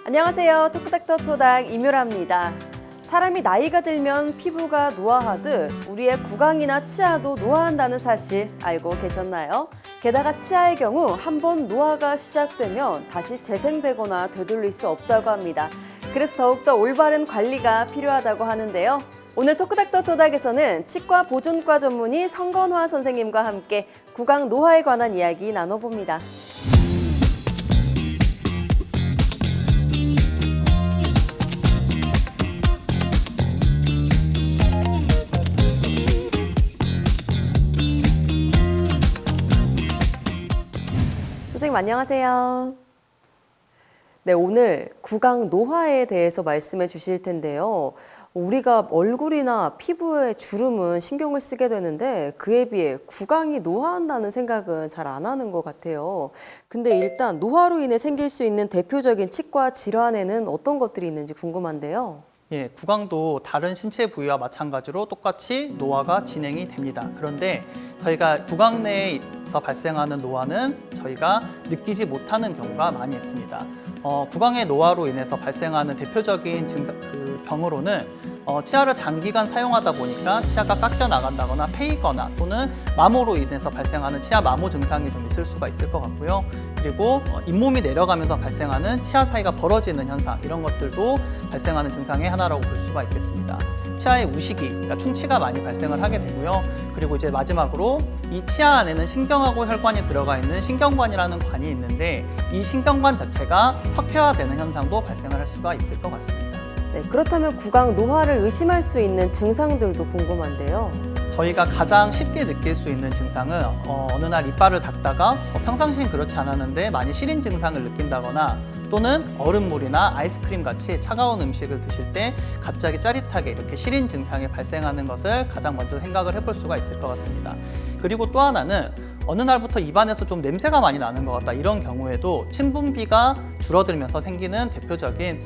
안녕하세요. 토크닥터 토닥 이묘라입니다. 사람이 나이가 들면 피부가 노화하듯 우리의 구강이나 치아도 노화한다는 사실 알고 계셨나요? 게다가 치아의 경우 한번 노화가 시작되면 다시 재생되거나 되돌릴 수 없다고 합니다. 그래서 더욱더 올바른 관리가 필요하다고 하는데요. 오늘 토크닥터 토닥에서는 치과 보존과 전문의 성건화 선생님과 함께 구강 노화에 관한 이야기 나눠봅니다. 선생님 안녕하세요. 네, 오늘 구강 노화에 대해서 말씀해 주실 텐데요. 우리가 얼굴이나 피부에 주름은 신경을 쓰게 되는데 그에 비해 구강이 노화한다는 생각은 잘 안 하는 것 같아요. 근데 일단 노화로 인해 생길 수 있는 대표적인 치과 질환에는 어떤 것들이 있는지 궁금한데요. 예, 구강도 다른 신체 부위와 마찬가지로 똑같이 노화가 진행이 됩니다. 그런데 저희가 구강 내에서 발생하는 노화는 저희가 느끼지 못하는 경우가 많이 있습니다. 구강의 노화로 인해서 발생하는 대표적인 병으로는 치아를 장기간 사용하다 보니까 치아가 깎여 나간다거나 패이거나 또는 마모로 인해서 발생하는 치아 마모 증상이 좀 있을 수가 있을 것 같고요. 그리고 잇몸이 내려가면서 발생하는 치아 사이가 벌어지는 현상, 이런 것들도 발생하는 증상의 하나라고 볼 수가 있겠습니다. 치아의 우시기, 그러니까 충치가 많이 발생을 하게 되고요. 그리고 이제 마지막으로 이 치아 안에는 신경하고 혈관이 들어가 있는 신경관이라는 관이 있는데 이 신경관 자체가 석회화되는 현상도 발생을 할 수가 있을 것 같습니다. 네, 그렇다면 구강 노화를 의심할 수 있는 증상들도 궁금한데요. 저희가 가장 쉽게 느낄 수 있는 증상은 어느 날 이빨을 닦다가 평상시엔 그렇지 않았는데 많이 시린 증상을 느낀다거나 또는 얼음물이나 아이스크림 같이 차가운 음식을 드실 때 갑자기 짜릿하게 이렇게 시린 증상이 발생하는 것을 가장 먼저 생각을 해볼 수가 있을 것 같습니다. 그리고 또 하나는 어느 날부터 입안에서 좀 냄새가 많이 나는 것 같다, 이런 경우에도 침분비가 줄어들면서 생기는 대표적인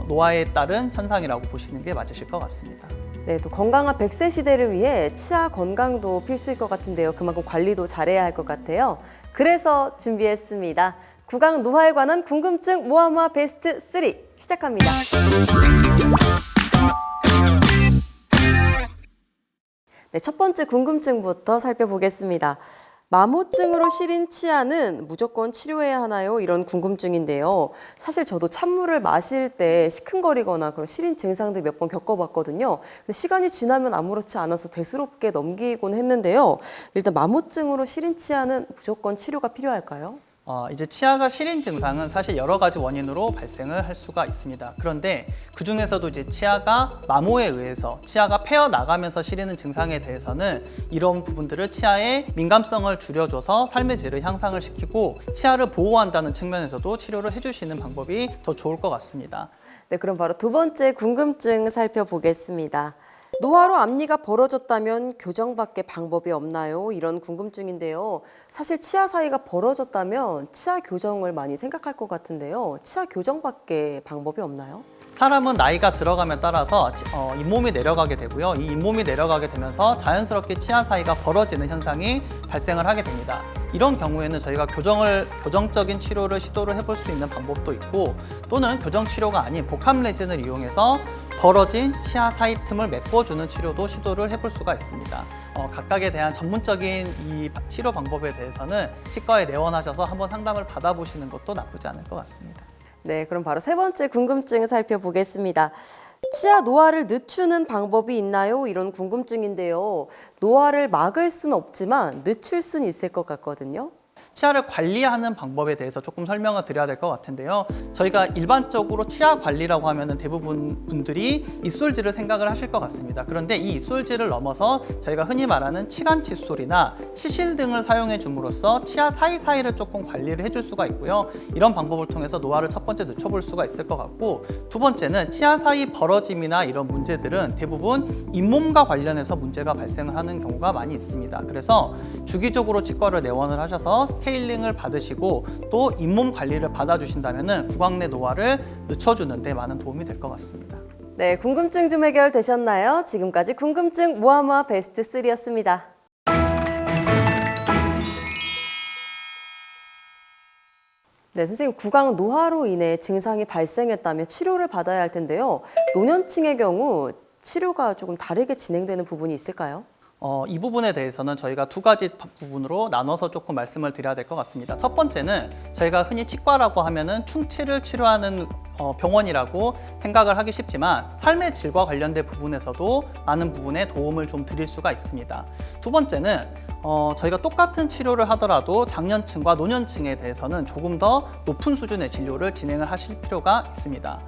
노화에 따른 현상이라고 보시는 게 맞으실 것 같습니다. 네, 또 건강한 100세 시대를 위해 치아 건강도 필수일 것 같은데요. 그만큼 관리도 잘해야 할 것 같아요. 그래서 준비했습니다. 구강 노화에 관한 궁금증 모아모아 베스트 3 시작합니다. 네, 첫 번째 궁금증부터 살펴보겠습니다. 마모증으로 시린 치아는 무조건 치료해야 하나요? 이런 궁금증인데요. 사실 저도 찬물을 마실 때 시큰거리거나 그런 시린 증상들 몇 번 겪어봤거든요. 근데 시간이 지나면 아무렇지 않아서 대수롭게 넘기곤 했는데요. 일단 마모증으로 시린 치아는 무조건 치료가 필요할까요? 이제 치아가 시린 증상은 사실 여러 가지 원인으로 발생을 할 수가 있습니다. 그런데 그 중에서도 이제 치아가 마모에 의해서 치아가 패어 나가면서 시리는 증상에 대해서는 이런 부분들을 치아의 민감성을 줄여줘서 삶의 질을 향상을 시키고 치아를 보호한다는 측면에서도 치료를 해주시는 방법이 더 좋을 것 같습니다. 네, 그럼 바로 두 번째 궁금증 살펴보겠습니다. 노화로 앞니가 벌어졌다면 교정밖에 방법이 없나요? 이런 궁금증인데요. 사실 치아 사이가 벌어졌다면 치아 교정을 많이 생각할 것 같은데요. 치아 교정밖에 방법이 없나요? 사람은 나이가 들어가면 따라서 잇몸이 내려가게 되고요. 이 잇몸이 내려가게 되면서 자연스럽게 치아 사이가 벌어지는 현상이 발생을 하게 됩니다. 이런 경우에는 저희가 교정적인 치료를 시도를 해볼 수 있는 방법도 있고, 또는 교정 치료가 아닌 복합 레진을 이용해서 벌어진 치아 사이 틈을 메꿔주는 치료도 시도를 해볼 수가 있습니다. 각각에 대한 전문적인 이 치료 방법에 대해서는 치과에 내원하셔서 한번 상담을 받아보시는 것도 나쁘지 않을 것 같습니다. 네, 그럼 바로 세 번째 궁금증 살펴보겠습니다. 치아 노화를 늦추는 방법이 있나요? 이런 궁금증인데요. 노화를 막을 수는 없지만 늦출 수는 있을 것 같거든요. 치아를 관리하는 방법에 대해서 조금 설명을 드려야 될 것 같은데요. 저희가 일반적으로 치아 관리라고 하면 대부분 분들이 입솔질을 생각을 하실 것 같습니다. 그런데 이 입솔질을 넘어서 저희가 흔히 말하는 치간 칫솔이나 치실 등을 사용해 줌으로써 치아 사이사이를 조금 관리를 해줄 수가 있고요. 이런 방법을 통해서 노화를 첫 번째 늦춰볼 수가 있을 것 같고, 두 번째는 치아 사이 벌어짐이나 이런 문제들은 대부분 잇몸과 관련해서 문제가 발생을 하는 경우가 많이 있습니다. 그래서 주기적으로 치과를 내원을 하셔서 스케일링을 받으시고 또 잇몸 관리를 받아주신다면 구강 내 노화를 늦춰주는 데 많은 도움이 될 것 같습니다. 네, 궁금증 좀 해결되셨나요? 지금까지 궁금증 모아모아 베스트 3였습니다. 네, 선생님, 구강 노화로 인해 증상이 발생했다면 치료를 받아야 할 텐데요. 노년층의 경우 치료가 조금 다르게 진행되는 부분이 있을까요? 이 부분에 대해서는 저희가 두 가지 부분으로 나눠서 조금 말씀을 드려야 될 것 같습니다. 첫 번째는 저희가 흔히 치과라고 하면은 충치를 치료하는 병원이라고 생각을 하기 쉽지만 삶의 질과 관련된 부분에서도 많은 부분에 도움을 좀 드릴 수가 있습니다. 두 번째는 저희가 똑같은 치료를 하더라도 장년층과 노년층에 대해서는 조금 더 높은 수준의 진료를 진행을 하실 필요가 있습니다.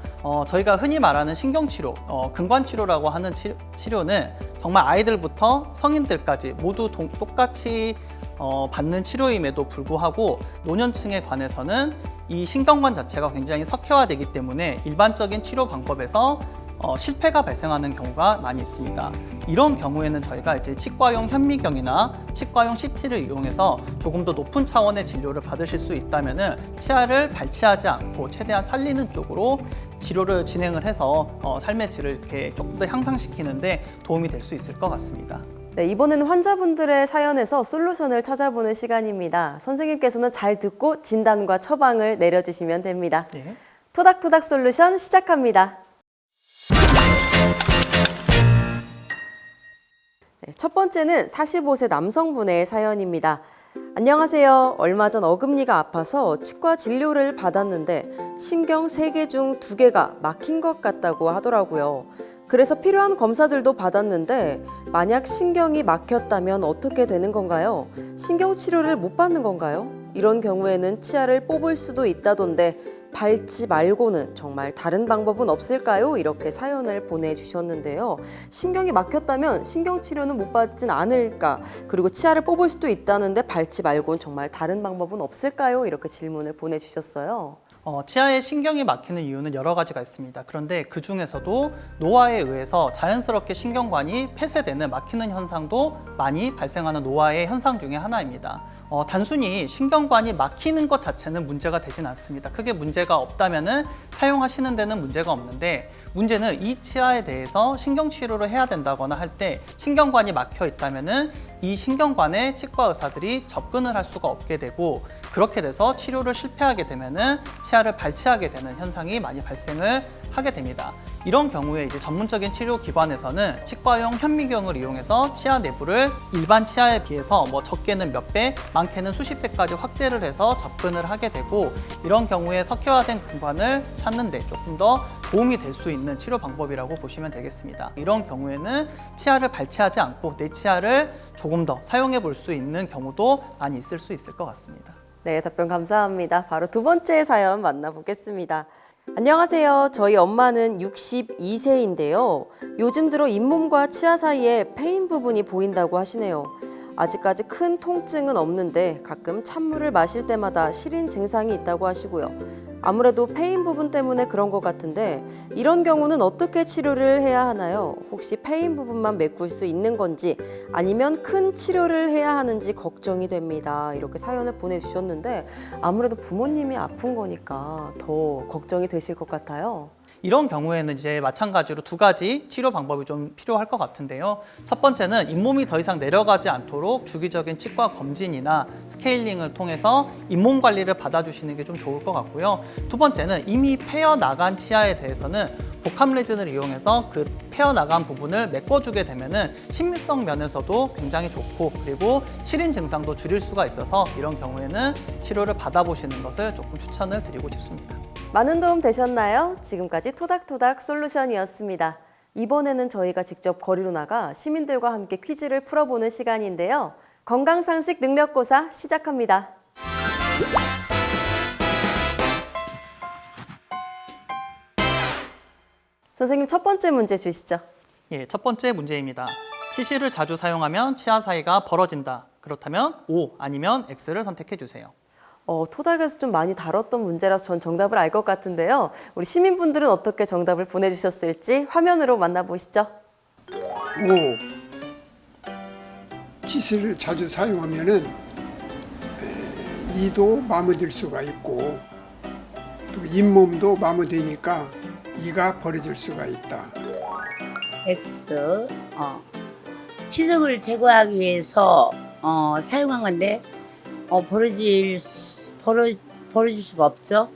저희가 흔히 말하는 신경치료, 근관치료라고 하는 치료는 정말 아이들부터 성인들까지 모두 똑같이 받는 치료임에도 불구하고 노년층에 관해서는 이 신경관 자체가 굉장히 석회화되기 때문에 일반적인 치료 방법에서 실패가 발생하는 경우가 많이 있습니다. 이런 경우에는 저희가 이제 치과용 현미경이나 치과용 CT를 이용해서 조금 더 높은 차원의 진료를 받으실 수 있다면은 치아를 발치하지 않고 최대한 살리는 쪽으로 치료를 진행을 해서 삶의 질을 이렇게 조금 더 향상시키는데 도움이 될 수 있을 것 같습니다. 네, 이번에는 환자분들의 사연에서 솔루션을 찾아보는 시간입니다. 선생님께서는 잘 듣고 진단과 처방을 내려주시면 됩니다. 네. 토닥토닥 솔루션 시작합니다. 네, 첫 번째는 45세 남성분의 사연입니다. 안녕하세요. 얼마 전 어금니가 아파서 치과 진료를 받았는데 신경 3개 중 2개가 막힌 것 같다고 하더라고요. 그래서 필요한 검사들도 받았는데 만약 신경이 막혔다면 어떻게 되는 건가요? 신경 치료를 못 받는 건가요? 이런 경우에는 치아를 뽑을 수도 있다던데 밟지 말고는 정말 다른 방법은 없을까요? 이렇게 사연을 보내주셨는데요. 신경이 막혔다면 신경치료는 못 받진 않을까? 그리고 치아를 뽑을 수도 있다는데 밟지 말고는 정말 다른 방법은 없을까요? 이렇게 질문을 보내주셨어요. 치아에 신경이 막히는 이유는 여러 가지가 있습니다. 그런데 그 중에서도 노화에 의해서 자연스럽게 신경관이 폐쇄되는 막히는 현상도 많이 발생하는 노화의 현상 중에 하나입니다. 단순히 신경관이 막히는 것 자체는 문제가 되진 않습니다. 크게 문제가 없다면은 사용하시는 데는 문제가 없는데 문제는 이 치아에 대해서 신경치료를 해야 된다거나 할 때 신경관이 막혀 있다면은 이 신경관에 치과 의사들이 접근을 할 수가 없게 되고 그렇게 돼서 치료를 실패하게 되면은 치아를 발치하게 되는 현상이 많이 발생을 하게 됩니다. 이런 경우에 이제 전문적인 치료 기관에서는 치과용 현미경을 이용해서 치아 내부를 일반 치아에 비해서 적게는 몇 배, 많게는 수십 배까지 확대를 해서 접근을 하게 되고 이런 경우에 석회화된 근관을 찾는 데 조금 더 도움이 될 수 있는 치료 방법이라고 보시면 되겠습니다. 이런 경우에는 치아를 발치하지 않고 내 치아를 조금 더 사용해 볼 수 있는 경우도 많이 있을 수 있을 것 같습니다. 네, 답변 감사합니다. 바로 두 번째 사연 만나보겠습니다. 안녕하세요. 저희 엄마는 62세인데요. 요즘 들어 잇몸과 치아 사이에 패인 부분이 보인다고 하시네요. 아직까지 큰 통증은 없는데 가끔 찬물을 마실 때마다 시린 증상이 있다고 하시고요. 아무래도 패인 부분 때문에 그런 것 같은데 이런 경우는 어떻게 치료를 해야 하나요? 혹시 패인 부분만 메꿀 수 있는 건지 아니면 큰 치료를 해야 하는지 걱정이 됩니다. 이렇게 사연을 보내주셨는데 아무래도 부모님이 아픈 거니까 더 걱정이 되실 것 같아요. 이런 경우에는 이제 마찬가지로 두 가지 치료 방법이 좀 필요할 것 같은데요. 첫 번째는 잇몸이 더 이상 내려가지 않도록 주기적인 치과 검진이나 스케일링을 통해서 잇몸 관리를 받아주시는 게 좀 좋을 것 같고요. 두 번째는 이미 패여 나간 치아에 대해서는 복합 레진을 이용해서 그 패여 나간 부분을 메꿔주게 되면은 친밀성 면에서도 굉장히 좋고 그리고 시린 증상도 줄일 수가 있어서 이런 경우에는 치료를 받아보시는 것을 조금 추천을 드리고 싶습니다. 많은 도움 되셨나요? 지금까지 토닥토닥 솔루션이었습니다. 이번에는 저희가 직접 거리로 나가 시민들과 함께 퀴즈를 풀어보는 시간인데요. 건강상식 능력고사 시작합니다. 선생님, 첫 번째 문제 주시죠. 예, 첫 번째 문제입니다. 치실을 자주 사용하면 치아 사이가 벌어진다. 그렇다면 O 아니면 X를 선택해 주세요. 토닥에서 좀 많이 다뤘던 문제라서 전 정답을 알 것 같은데요. 우리 시민분들은 어떻게 정답을 보내주셨을지 화면으로 만나보시죠. 5. 치실을 자주 사용하면은 이도 마모될 수가 있고 또 잇몸도 마모되니까 이가 벌어질 수가 있다. X. 치석을 제거하기 위해서 사용한 건데 버려질 수가 없죠.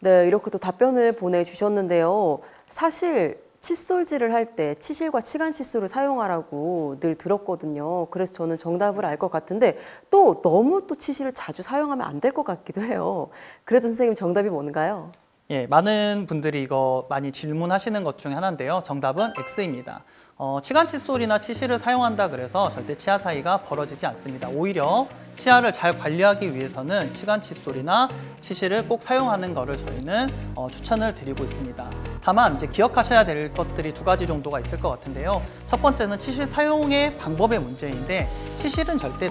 네, 이렇게 또 답변을 보내주셨는데요. 사실 칫솔질을 할 때 치실과 치간 칫솔을 사용하라고 늘 들었거든요. 그래서 저는 정답을 알 것 같은데 또 너무 또 치실을 자주 사용하면 안 될 것 같기도 해요. 그래도 선생님 정답이 뭔가요? 예, 많은 분들이 이거 많이 질문하시는 것 중에 하나인데요. 정답은 X입니다. 치간 칫솔이나 치실을 사용한다 그래서 절대 치아 사이가 벌어지지 않습니다. 오히려 치아를 잘 관리하기 위해서는 치간 칫솔이나 치실을 꼭 사용하는 것을 저희는 추천을 드리고 있습니다. 다만 이제 기억하셔야 될 것들이 두 가지 정도가 있을 것 같은데요. 첫 번째는 치실 사용의 방법의 문제인데 치실은 절대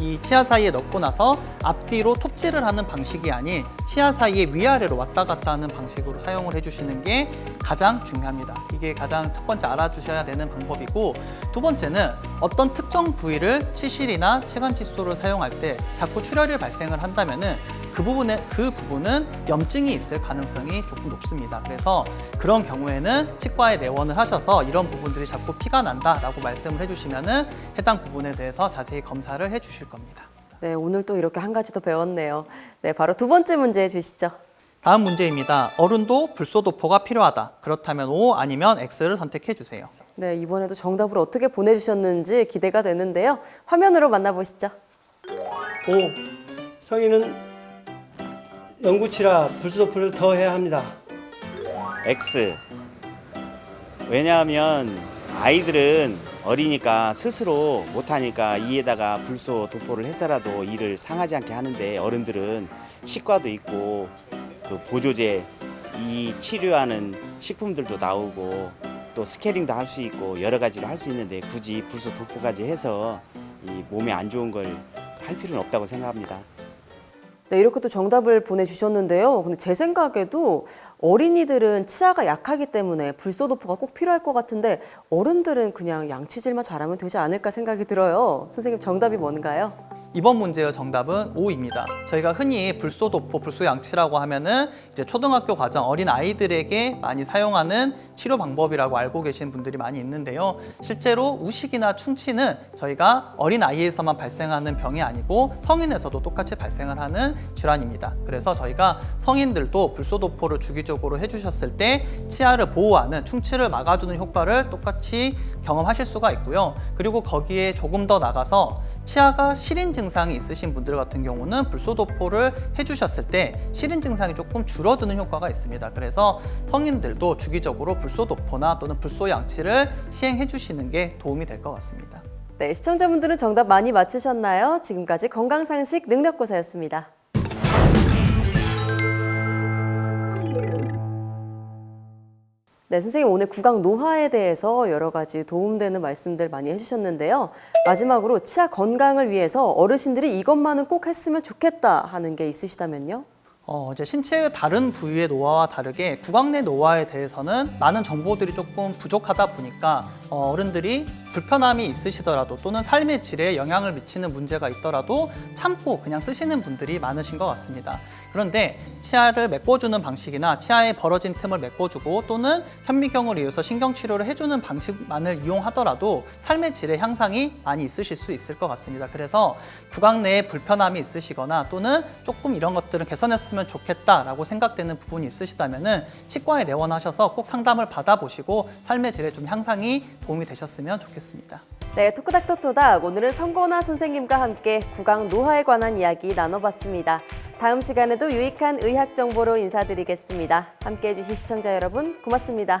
이 치아 사이에 넣고 나서 앞뒤로 톱질을 하는 방식이 아닌 치아 사이에 위아래로 왔다 갔다 하는 방식으로 사용을 해주시는 게 가장 중요합니다. 이게 가장 첫 번째 알아주셔야 되는 방법이고, 두 번째는 어떤 특정 부위를 치실이나 치간 칫솔을 사용할 때 자꾸 출혈이 발생을 한다면은 그 부분은 염증이 있을 가능성이 조금 높습니다. 그래서 그런 경우에는 치과에 내원을 하셔서 이런 부분들이 자꾸 피가 난다라고 말씀을 해주시면은 해당 부분에 대해서 자세히 검사를 해주실 겁니다. 네, 오늘 또 이렇게 한 가지 더 배웠네요. 네, 바로 두 번째 문제 주시죠. 다음 문제입니다. 어른도 불소도포가 필요하다. 그렇다면 O 아니면 X를 선택해 주세요. 네, 이번에도 정답을 어떻게 보내주셨는지 기대가 되는데요. 화면으로 만나보시죠. 5. 성인은 영구치라 불소도포를 더 해야 합니다. X. 왜냐하면 아이들은 어리니까 스스로 못하니까 이에다가 불소 도포를 해서라도 이를 상하지 않게 하는데, 어른들은 치과도 있고 그 보조제, 이 치료하는 식품들도 나오고 또 스케일링도 할 수 있고 여러 가지로 할 수 있는데 굳이 불소 도포까지 해서 이 몸에 안 좋은 걸 할 필요는 없다고 생각합니다. 네, 이렇게 또 정답을 보내주셨는데요. 근데 제 생각에도 어린이들은 치아가 약하기 때문에 불소도포가 꼭 필요할 것 같은데 어른들은 그냥 양치질만 잘하면 되지 않을까 생각이 들어요. 선생님 정답이 뭔가요? 이번 문제의 정답은 O입니다. 저희가 흔히 불소도포, 불소양치라고 하면은 이제 초등학교 과정 어린 아이들에게 많이 사용하는 치료 방법이라고 알고 계신 분들이 많이 있는데요. 실제로 우식이나 충치는 저희가 어린 아이에서만 발생하는 병이 아니고 성인에서도 똑같이 발생을 하는 질환입니다. 그래서 저희가 성인들도 불소도포를 주기적으로 해주셨을 때 치아를 보호하는, 충치를 막아주는 효과를 똑같이 경험하실 수가 있고요. 그리고 거기에 조금 더 나가서 치아가 시린 증상이 있으신 분들 같은 경우는 불소도포를 해주셨을 때 시린 증상이 조금 줄어드는 효과가 있습니다. 그래서 성인들도 주기적으로 불소도포나 또는 불소양치를 시행해 주시는 게 도움이 될 것 같습니다. 네, 시청자분들은 정답 많이 맞추셨나요? 지금까지 건강상식 능력고사였습니다. 네, 선생님 오늘 구강 노화에 대해서 여러 가지 도움되는 말씀들 많이 해주셨는데요. 마지막으로 치아 건강을 위해서 어르신들이 이것만은 꼭 했으면 좋겠다 하는 게 있으시다면요? 이제 신체의 다른 부위의 노화와 다르게 구강 내 노화에 대해서는 많은 정보들이 조금 부족하다 보니까 어른들이 불편함이 있으시더라도 또는 삶의 질에 영향을 미치는 문제가 있더라도 참고 그냥 쓰시는 분들이 많으신 것 같습니다. 그런데 치아를 메꿔주는 방식이나 치아에 벌어진 틈을 메꿔주고 또는 현미경을 이용해서 신경치료를 해주는 방식만을 이용하더라도 삶의 질의 향상이 많이 있으실 수 있을 것 같습니다. 그래서 구강 내에 불편함이 있으시거나 또는 조금 이런 것들을 개선했으면 좋겠다라고 생각되는 부분이 있으시다면 치과에 내원하셔서 꼭 상담을 받아보시고 삶의 질의 좀 향상이 도움이 되셨으면 좋겠습니다. 네, 토크닥터토닥 오늘은 성권아 선생님과 함께 구강 노화에 관한 이야기 나눠봤습니다. 다음 시간에도 유익한 의학 정보로 인사드리겠습니다. 함께해 주신 시청자 여러분 고맙습니다.